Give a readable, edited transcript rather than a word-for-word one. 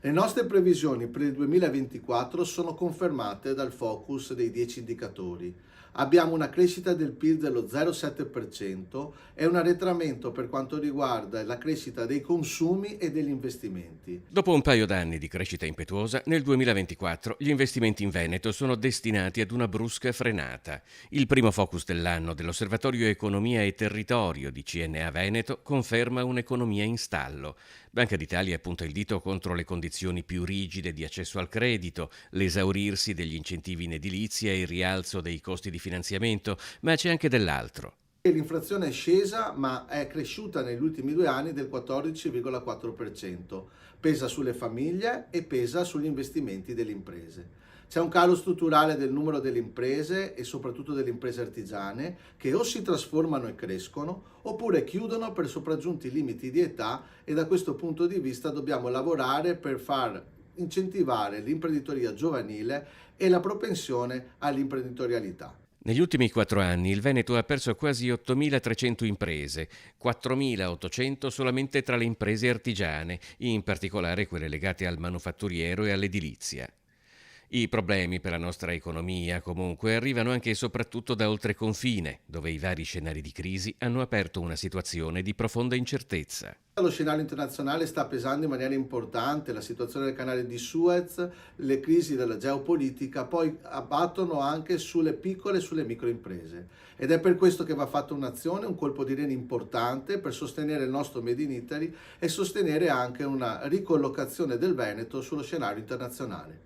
Le nostre previsioni per il 2024 sono confermate dal focus dei 10 indicatori. Abbiamo una crescita del PIL dello 0,7% e un arretramento per quanto riguarda la crescita dei consumi e degli investimenti. Dopo un paio d'anni di crescita impetuosa, nel 2024 gli investimenti in Veneto sono destinati ad una brusca frenata. Il primo focus dell'anno dell'Osservatorio Economia e Territorio di CNA Veneto conferma un'economia in stallo. Banca d'Italia punta il dito contro le condizioni più rigide di accesso al credito, l'esaurirsi degli incentivi in edilizia e il rialzo dei costi di finanziamento, ma c'è anche dell'altro. L'inflazione è scesa, ma è cresciuta negli ultimi 2 anni del 14,4%. Pesa sulle famiglie e pesa sugli investimenti delle imprese. C'è un calo strutturale del numero delle imprese e soprattutto delle imprese artigiane che o si trasformano e crescono oppure chiudono per sopraggiunti limiti di età e da questo punto di vista dobbiamo lavorare per far incentivare l'imprenditoria giovanile e la propensione all'imprenditorialità. Negli ultimi 4 anni il Veneto ha perso quasi 8.300 imprese, 4.800 solamente tra le imprese artigiane, in particolare quelle legate al manufatturiero e all'edilizia. I problemi per la nostra economia, comunque, arrivano anche e soprattutto da oltreconfine, dove i vari scenari di crisi hanno aperto una situazione di profonda incertezza. Lo scenario internazionale sta pesando in maniera importante, la situazione del canale di Suez, le crisi della geopolitica poi abbattono anche sulle piccole e sulle micro imprese ed è per questo che va fatta un'azione, un colpo di reni importante per sostenere il nostro Made in Italy e sostenere anche una ricollocazione del Veneto sullo scenario internazionale.